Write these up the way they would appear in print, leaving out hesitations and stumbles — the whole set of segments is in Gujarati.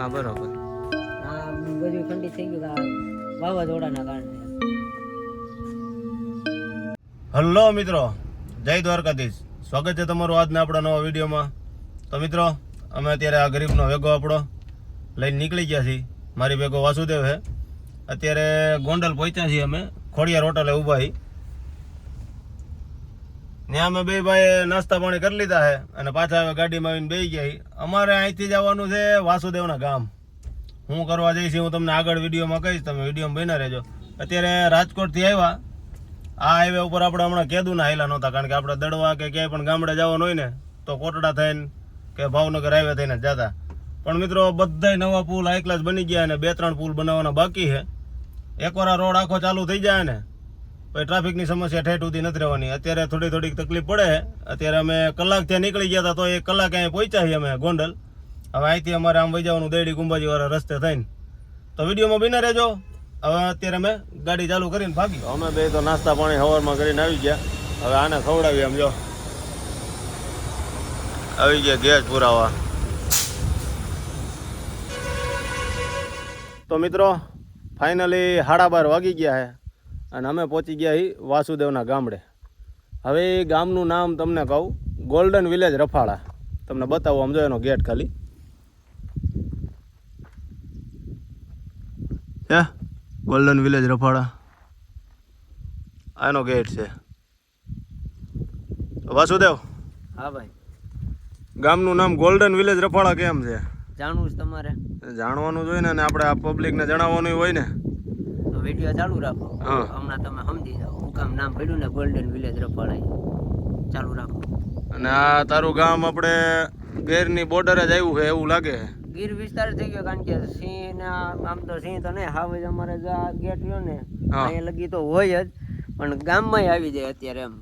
હા બરોબર. આ બધું ખંડિત થઈ ગયું વાવાઝોડાના કારણે. હલો મિત્રો, જય દ્વારકાધીશ. સ્વાગત છે તમારું આજના આપણા નવા વિડીયોમાં. તો મિત્રો, અમે અત્યારે આ ગરીબનો વેગો આપણો લઈને નીકળી ગયા છીએ. મારી ભેગો વાસુદેવ છે. અત્યારે ગોંડલ પહોંચ્યા છીએ અમે, ખોડિયાર હોટલે ઊભા છીએ. ત્યાં અમે બે ભાઈ નાસ્તા પાણી કરી લીધા છે અને પાછા હવે ગાડીમાં આવીને બેસી ગયા છીએ. અમારે અહીંથી જવાનું છે વાસુદેવના ગામ. હું કરવા જઈશ હું તમને આગળ વિડીયોમાં કહીશ, તમે વિડીયોમાં બન્યા રહેજો. અત્યારે રાજકોટથી આવ્યા. આ હાઈવે ઉપર આપણે હમણાં કેદુના હાઈલા નહોતા, કારણ કે આપણે દડવા કે ક્યાંય પણ ગામડે જવાનું હોય ને તો કોટડા થઈને કે ભાવનગર હાઈવે થઈને જ જતા. પણ મિત્રો બધાય નવા પુલ હાઈ ક્લાસ બની ગયા અને 2-3 પુલ બનાવવાના બાકી છે. એકવાર આ રોડ આખો ચાલુ થઈ જાય ને પછી ટ્રાફિકની સમસ્યા ઠેઠ સુધી નથી રહેવાની. અત્યારે થોડી તકલીફ પડે. અત્યારે અમે કલાક ત્યાં નીકળી ગયા હતા તો 1 કલાક અહીંયા પહોંચ્યા છીએ અમે ગોંડલ. હવે અહીંથી અમારે આમ વહી જવાનું દેડી કુંભાજીવાળા રસ્તે થઈને. તો વિડીયોમાં બિના રહેજો. હવે અત્યારે અમે ગાડી ચાલુ કરીને ભાગી. અમે બે તો નાસ્તા પાણી સવારમાં કરીને આવી ગયા. હવે આને ખવડાવી આમ જો આવી ગયા ગેસ પુરાવા. તો મિત્રો ફાઇનલી 12:30 વાગી ગયા છે અને અમે પહોંચી ગયા છીએ વાસુદેવના ગામડે. હવે એ ગામનું નામ તમને કહું, ગોલ્ડન વિલેજ રફાળા. તમને બતાવું આમ જો એનો ગેટ ખાલી હે, ગોલ્ડન વિલેજ રફાળા આનો ગેટ છે. વાસુદેવ, હા ભાઈ, ગામનું નામ ગોલ્ડન વિલેજ રફાળા કેમ છે જાણવું છે તમારે? જાણવાનું જોઈએ ને, આપણે આ પબ્લિકને જણાવવાનું હોય ને. તો વિડીયો ચાલુ રાખો. હા, હમણાં તમે સમજી જાઓ હું કામ નામ પડ્યું ને ગોલ્ડન વિલેજ રફાળા. ચાલુ રાખો. અને આ તારું ગામ આપણે ગીરની બોર્ડરે જ આવ્યું છે એવું લાગે છે. ગીર વિસ્તાર થઈ ગયો, કારણ કે સિંહ ને આમ તો સિંહ તો નહીં, હાવ જ અમારે જો આ ગેટ રહ્યો ને અહીંયા લગી તો હોય જ, પણ ગામમાં આવી જાય અત્યારે એમ.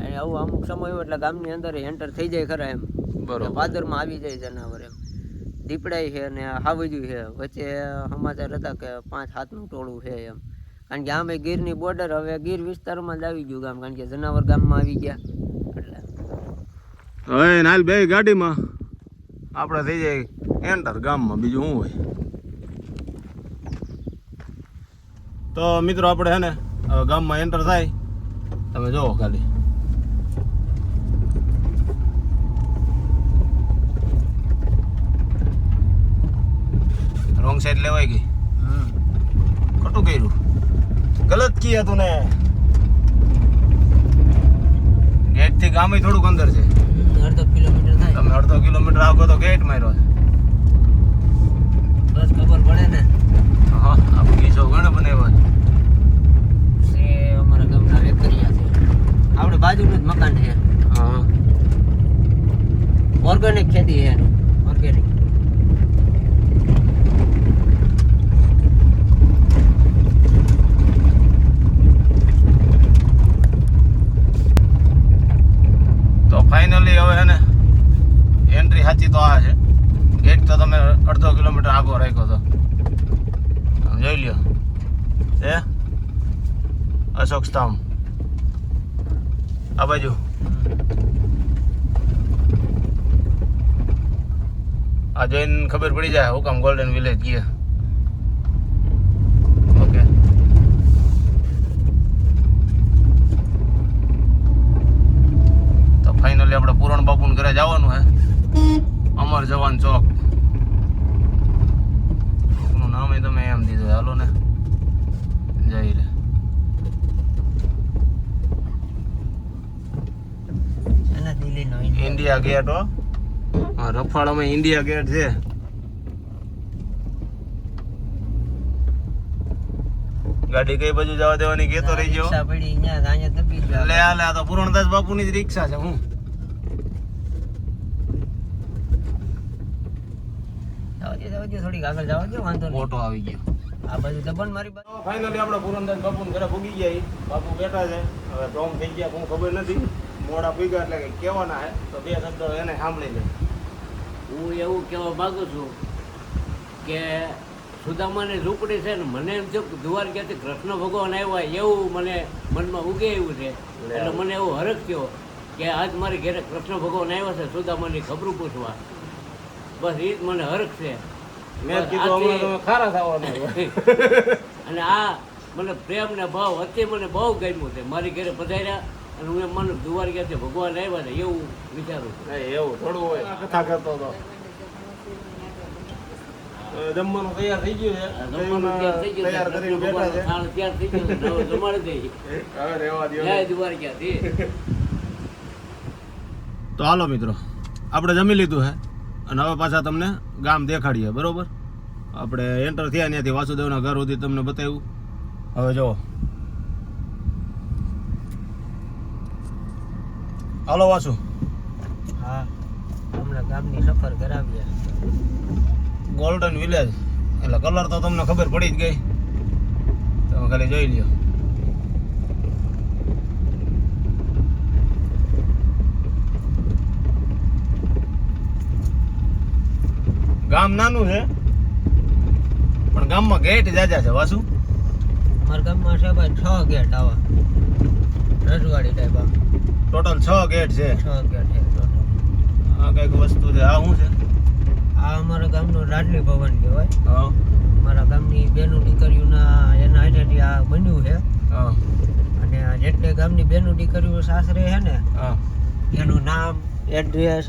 આવું અમુક સમય હોય એટલે ગામની અંદર એન્ટર થઈ જાય ખરા એમ. બરોબર, ભાદરમાં આવી જાય જનાવર એમ. દીપડાઈ છે ને હાવજ્યું છે. વચ્ચે સમાચાર હતા કે 5-7નું ટોળું છે એમ. કારણ કે આમ ગીરની બોર્ડર હવે ગીર વિસ્તારમાં જ આવી ગયું ગામ, કારણ કે જનાવર ગામમાં આવી ગયા એટલે. હવે નાલ બે ગાડીમાં આપણે થઈ જાય એન્ટર ગામમાં, બીજું શું હોય. તો મિત્રો આપણે છે ને હવે ગામમાં એન્ટર થાય. તમે જોવો ખાલી રોંગ સાઈડ લેવાઈ ગઈ. ખોટું કર્યું, ગલત કિયા તું ને. ગેટ થી ગામ થોડુંક અંદર છે. 1/2 કિલોમીટર થાય. તમે 1/2 કિલોમીટર આગો તો ગેટ માર્યો છે. બસ ખબર પડે ને. હા, આ બગીચો ઘણો બનાવ્યો છે. અમારા ગામના વેકરિયા છે. આપણે બાજુનું જ મકાન છે. હા, ઓર્ગેનિક ખેતી છે એની. ઓર્ગેનિક. તો ફાઇનલી હવે છે ને એન્ટ્રી સાચી તો આ છે. ગેટ તો તમે 1/2 કિલોમીટર આગો રાખ્યો તો જોઈ લ્યો છે. અશોક સ્તંભ આ બાજુ. આ જોઈને ખબર પડી જાય હું કામ ગોલ્ડન વિલેજ ગયા. ઓકે, તો ફાઇનલી આપણે પૂરણ બાપુને ઘરે જવાનું છે. અમર જવાન ચોક નું નામ તમે એમ દીધું. હાલો ને જઈ રે. ઇન્ડિયા ગેટ હો. હા, રફાળામાં ઇન્ડિયા ગેટ છે. ગાડી કઈ બાજુ જવા દેવાની કેતો રહી ગયો. લે આ તો પૂરણદાસ બાપુની જ રિક્ષા છે. હું થોડીક આગળ જવા દો, વાંધો નહીં. ઓટો આવી ગયો આ બાજુ દબણ મારી બાજુ. ફાઇનલી આપણે પૂરણદાસ બાપુને ઘરે પૂગી ગયા. બાપુ બેઠા છે. હવે ડોમ થઈ ગયા હું ખબર નથી. મોડા પીગા એટલે કઈ કહેવાના હે તો 2 શબ્દ એને સાંભળી લે. હું એવું કહેવા માંગુ છું કે સુદામાની ઝૂંપડી છે ને, મને એમ થયું કે દ્વારકાથી કૃષ્ણ ભગવાન આવ્યા એવું મને મનમાં ઉગે એવું છે. એટલે મને એવો હરખ થયો કે આજ મારી ઘરે કૃષ્ણ ભગવાન આવ્યા છે સુદામાની ખબરું પૂછવા. બસ એ જ મને હરખ છે. મેં કીધું હમણાં તમે ખારા થવાના છો. અને આ મને પ્રેમ ને ભાવ અતિ મને બહુ ગમ્યું છે. મારી ઘરે પધાર્યા અને હું એમ માનું દ્વારકાથી ભગવાન આવ્યા છે એવું વિચારું છું. નહીં, એવું થોડું હોય. આ કથા કરતો હતો. જમવાનું તૈયાર થઈ ગયું છે. આ જમવાનું તૈયાર થઈ ગયું છે. તૈયાર કરીને બેઠા છે. થાળ તૈયાર થઈ ગયું છે. હવે જમાડી દઈએ. હવે રહેવા દ્યો. જય દ્વારકાથી. તો હાલો મિત્રો, આપણે જમી લીધું છે અને હવે પાછા તમને ગામ દેખાડીએ. બરોબર, આપણે એન્ટર થયા ત્યાંથી વાસુદેવના ઘર સુધી તમને બતાવ્યું. હવે જો હાલો વાસુ. હા, હમણાં ગામની સફર કરાવીએ. ગોલ્ડન વિલેજ એટલે કલર તો તમને ખબર પડી જ ગઈ, તમે ખાલી જોઈ લ્યો. ગામ નાનું છે પણ ગામમાં ગેટ જાજા છે વાસુ. અમારા ગામમાં છે ભાઈ 6 ગેટ આવા રજવાડી ટાઈપ. આમ ટોટલ 6 ગેટ છે. 6 ગેટ છે total. આ કઈક વસ્તુ છે. આ શું છે? આ અમારા ગામનું લાડલી ભવન કહેવાય. હા અમારા ગામની બેનું દીકરીઓના એના હેઠળથી આ બન્યું છે. હા અને આ જેટલે ગામની બેનું દીકરીઓ સાસરે છે ને હા. એનું નામ, એડ્રેસ.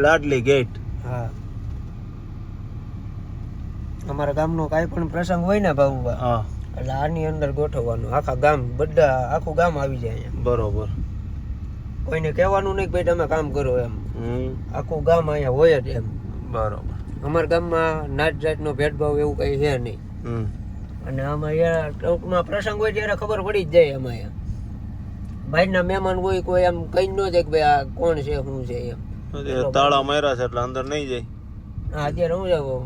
લાડલી ગેટ. હા, અમારા ગામનો કાંઈ પણ પ્રસંગ હોય ને બાબુબા, હા એટલે આની અંદર ગોઠવવાનું. આખા ગામ, બધા આખું ગામ આવી જાય અહીંયા. બરોબર. કોઈને કહેવાનું નહીં કે ભાઈ તમે કામ કરો એમ. હમ આખું ગામ અહીંયા હોય જ એમ. બરોબર. અમારા ગામમાં નાત જાતનો ભેદભાવ એવું કંઈ છે નહીં. હમ અને આમાં ટૂંકમાં પ્રસંગ હોય ત્યારે ખબર પડી જ જાય. આમાં અહીંયા ભાઈના મહેમાન હોય, કોઈ એમ કઈ ન જાય કે ભાઈ આ કોણ છે શું છે એમ. તાળા માર્યા છે એટલે અંદર નહીં જાય. હા, અત્યારે હું જાઉં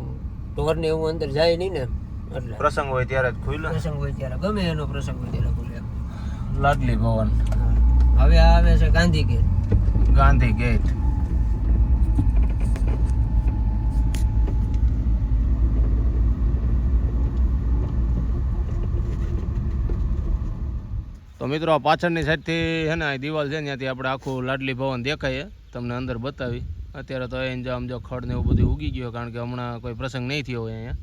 ઢોરને એવું અંદર જાય નહીં ને, એટલે પ્રસંગ હોય ત્યારે જ ખુલ્લે. પ્રસંગ હોય ત્યારે, ગમે એનો પ્રસંગ હોય ત્યારે ખુલે. લાડલી ભવન. હવે આવે છે ગાંધી ગેટ. ગાંધી ગેટ. તો મિત્રો આ પાછળની સાઈડથી છે ને આ દિવાલ છે ત્યાંથી આપણે આખું લાડલી ભવન દેખાય. તમને અંદર બતાવી. અત્યારે તો આમ જો ખડ ને એવું બધું ઉગી ગયું, કારણ કે હમણાં કોઈ પ્રસંગ નહીં થયો હોય અહીંયા.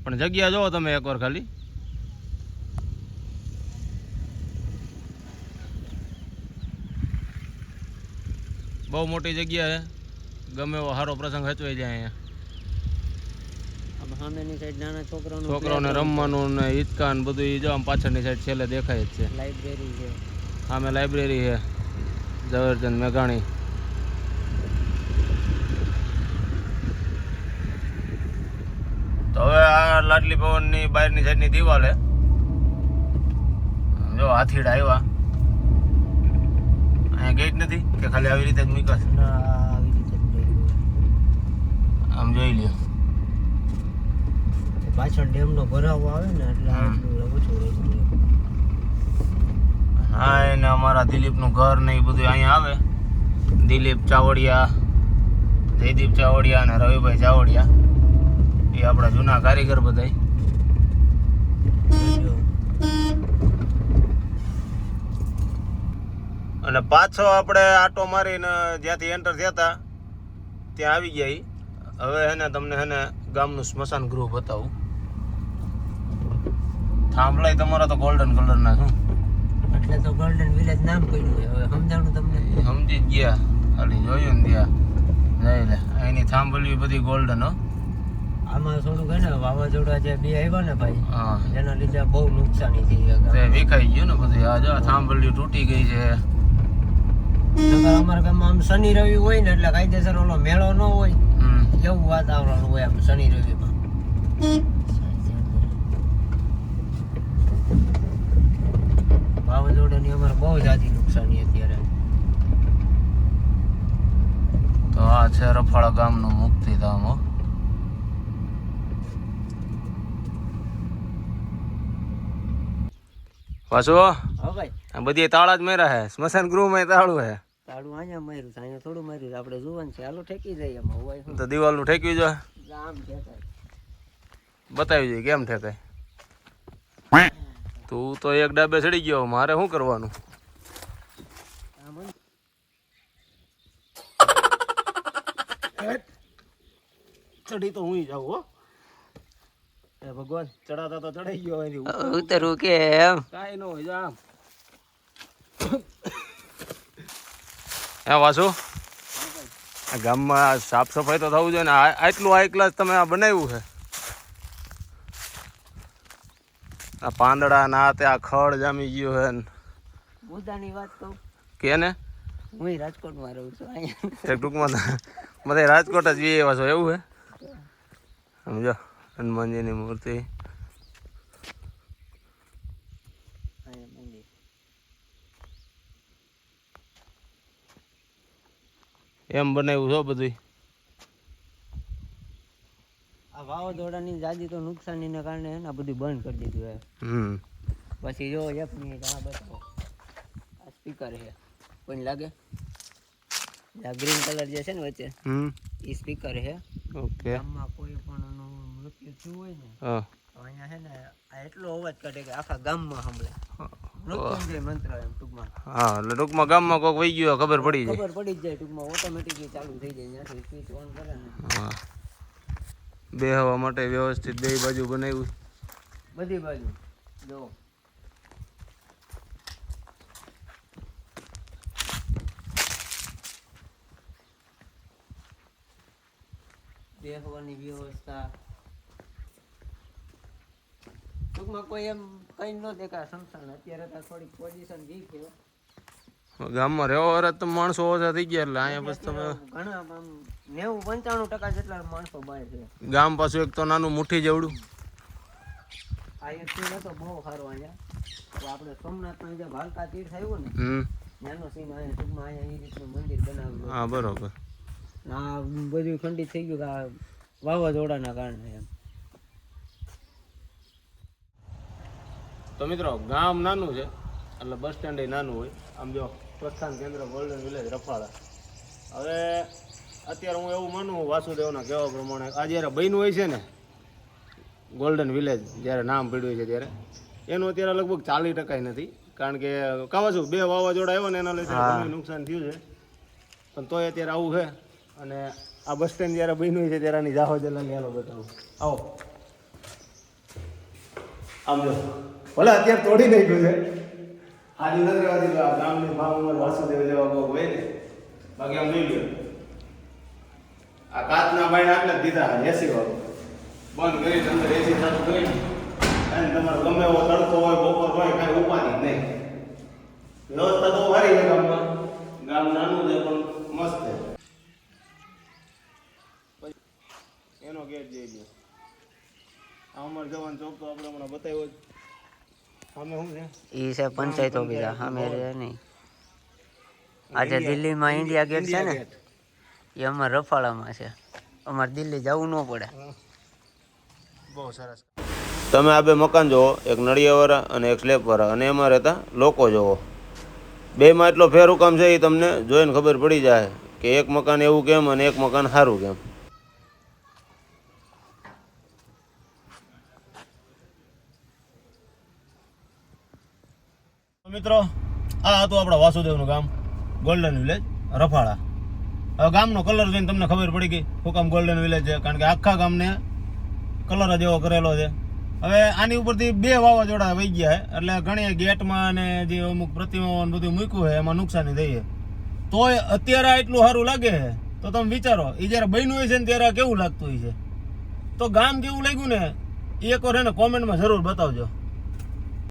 પણ જગ્યા જોવો તમે એકવાર ખાલી. બહુ મોટી જગ્યા છે. ગમે એવો સારો પ્રસંગ હચવાઈ જાય અહીંયા. સામેની સાઈડ નાના છોકરાઓને રમવાનું ને હિંચકા ને બધું ઈ જો આમ પાછળની સાઈડ છેલ્લે દેખાય જ છે. લાઇબ્રેરી છે. સામે લાઇબ્રેરી છે ઝવેરચંદ મેઘાણી. તો હવે આ લાડલી ભવનની બહારની સાઈડની દિવાલ છે. જો હાથીડા આવ્યા. અહીંયા ગેટ નથી કે ખાલી આવી રીતે જ મૂક્યા છે? ના, આવી રીતે જ લઈ આમ જોઈ લ્યો. ગયું. પાછળ ડેમનો ભરાવો આવે ને એટલે આટલું ઓછું રહી ગયું. હા, એને અમારા દિલીપનું ઘર ને એ બધું અહીંયા આવે. દિલીપ ચાવડિયા, જયદીપ ચાવડિયા અને રવિભાઈ ચાવડિયા એ આપણા જૂના કારીગર બધાય. જો. અને પાછો આપણે આટો મારીને જ્યાંથી એન્ટર થયા હતા ત્યાં આવી ગયા ઈ. હવે હે ને તમને હે ને ગામનું સ્મશાન ગૃહ બતાવું. થાંભલાય તમારા તો ગોલ્ડન કલરના શું એટલે તો ગોલ્ડન વિલેજ નામ પડ્યું છે. હવે સમજાણું તમને. સમજી જ ગયા, ખાલી જોયું ને ત્યાં જઈ લે. અહીંની થાંભલી બધી ગોલ્ડન હો. આમાં થોડુંક હે ને વાવાઝોડા જે બે આવ્યા ને ભાઈ, હા, એના લીધે બહુ નુકસાની થઈ છે. તે વિખાઈ ગયું ને બધું. આ જો થાંભલી તૂટી ગઈ છે. નકર અમારા ગામમાં આમ શનિ રવિ હોય ને એટલે કાયદેસર ઓલો મેળો ન હોય હમ એવું વાતાવરણ હોય આમ શનિ રવિમાં. વાવાઝોડાની અમારે બહુ જાજી નુકસાની અત્યારે. તો આ છે રફાળા ગામનું મુક્તિધામ હો. પાછો હા ભાઈ, આ બધી તાળા જ માર્યા હે. સ્મશાન ગૃહમાં તાળું હે. તાળું અહીંયા માર્યું છે, અહીંયા થોડું માર્યું છે. આપણે જોવાનું છે, હાલો ઠેકી જાય એમાં હોય શું. તો દિવાલનું ઠેકવી જો આમ ઠેકાય. બતાવી જોઈએ કેમ ઠેકાય. તું તો એક ડાબે ચડી ગયો, મારે શું કરવાનું? આમ હોય. ચડી તો હું જાઉં હો. એ ભગવાન ચડાતા તો ચડાઈ ગયો એની ઉતરવું કે એમ કાઈ ન હોય જા હે વાસુ આ ગામમાં સાફ સફાઈ તો થવું જોઈએ ને આટલું હાઈ ક્લાસ તમે આ બનાવ્યું છે આ પાંદડા ના તે આ ખડ જામી ગયો છે ને મુદ્દાની વાત કહું કે ને હું રાજકોટમાં રહું છું અહીંયા તે ટૂંકમાં બધા રાજકોટ જ જઈએ એવા છો એવું છે સમજો હનુમાનજીની મૂર્તિ અહીંયા મંદિર એમ બનાવ્યું છો બધું આ વાવાઝોડાની જાજી તો નુકસાનીને કારણે એને બધું બંધ કરી દીધું પછી જો 1 મિનિટ આ બતાવો આ સ્પીકર છે કોઈ લાગે આ ગ્રીન કલર જે છે ને વચ્ચે એ સ્પીકર છે ઓકે ગામમાં કોઈ પણ મૃત્યુ થયું હોય ને હા તો અહીંયા છે ને આ એટલો અવાજ કાઢે કે આખા ગામમાં સાંભળે મૃત્યુંજય મંત્ર એમ ટૂંકમાં હા એટલે ટૂંકમાં ગામમાં કોઈક વહી ગયો ખબર પડી જાય ખબર પડી જ જાય ટૂંકમાં ઓટોમેટિકલી ચાલુ થઈ જાય ત્યાંથી સ્વિચ ઓન કરે ને હા બેહવા માટે વ્યવસ્થિત બે બાજુ બનાવ્યું બધી બાજુ જો બેહવાની વ્યવસ્થા ટૂંકમાં કોઈ એમ કઈ ન દેખાય સંસ્થાન અત્યારે તો થોડીક પોઝિશન જી છે ગામમાં રહેવા વાળા તો માણસો ઓછા થઈ ગયા એટલે અહીંયા બસ તમે ઘણા આમ 90-95% જેટલા માણસો બહાર છે ગામ પાછું એક તો નાનું મુઠ્ઠી જેવડું આ એક સીન હતો બહુ સારો અહીંયા તો આપણે સોમનાથમાં જે ભાલકા તીર્થ આવ્યું ને નાનો સીન અહીંયા ટૂંકમાં અહીંયા એ રીતનું મંદિર બનાવ્યું હા બરોબર આ બધું ખંડિત થઈ ગયું કે આ વાવાઝોડાના કારણે એમ તો મિત્રો ગામ નાનું છે એટલે બસ સ્ટેન્ડ નાનું હોય આમ જો પ્રસ્થાન કેન્દ્ર ગોલ્ડન વિલેજ રફાળા હવે અત્યારે હું એવું માનું વાસુદેવના કહેવા પ્રમાણે આ જ્યારે બન્યું હોય છે ને ગોલ્ડન વિલેજ જ્યારે નામ પડ્યું છે ત્યારે એનું અત્યારે લગભગ 40% નથી કારણ કે કાવા છું 2 વાવાઝોડા આવ્યો ને એના લીધે ઘણું નુકસાન થયું છે પણ તોય અત્યારે આવું છે અને આ બસ સ્ટેન્ડ જ્યારે બન્યું છે ત્યારે આની જાહો જલાલી હાલો બતાવું આવો આમ જો ભલે અત્યારે તોડી નાખ્યું છે આજી નથી રહેવાથી તો આ ગામની ભાવમાં વાસુદેવ જેવા બહુ હોય ને બાકી આમ જોઈ લો આ કાચના બાયણ આટલા જ દીધા એસી વાળું બંધ કરી અંદર એસી ચાલુ કરી અને તમારો ગમે એવો તડકો હોય બપોર હોય કાંઈ ઉપાધિ જ નહીં વ્યવસ્થા તો સારી છે ગામમાં ગામ નાનું છે પણ મસ્ત છે એનો ગેટ જઈ ગયો આ અમર જવાન ચોક તો આપણે હમણાં બતાવ્યો જ સામે શું છે એ છે પંચાયત ઓફિસ સામે રહે નહીં આજે દિલ્હીમાં ઇન્ડિયા ગેટ છે ને એ અમારે રફાળામાં છે અમારે દિલ્હી જવું ન પડે બહુ સરસ તમે આ બે મકાન જોવો એક નળિયાવાળા અને એક સ્લેબવાળા અને એમાં રહેતા લોકો જોવો બેમાં એટલો ફેર હુકામ છે એ તમને જોઈને ખબર પડી જાય કે એક મકાન એવું કેમ અને એક મકાન સારું કેમ મિત્રો આ હતું આપણા વાસુદેવનું ગામ ગોલ્ડન વિલેજ રફાળા હવે ગામનો કલર જોઈને તમને ખબર પડી ગઈ શું કામ ગોલ્ડન વિલેજ છે કારણ કે આખા ગામને કલર જ એવો કરેલો છે હવે આની ઉપરથી 2 વાવાઝોડા વહી ગયા છે એટલે ઘણી ગેટમાં અને જે અમુક પ્રતિમાઓ બધું મૂક્યું છે એમાં નુકસાની થઈ છે તોય અત્યારે એટલું સારું લાગે છે તો તમે વિચારો એ જ્યારે બન્યું હોય છે ને ત્યારે કેવું લાગતું હોય છે તો ગામ કેવું લાગ્યું ને એ એકવાર એને કોમેન્ટમાં જરૂર બતાવજો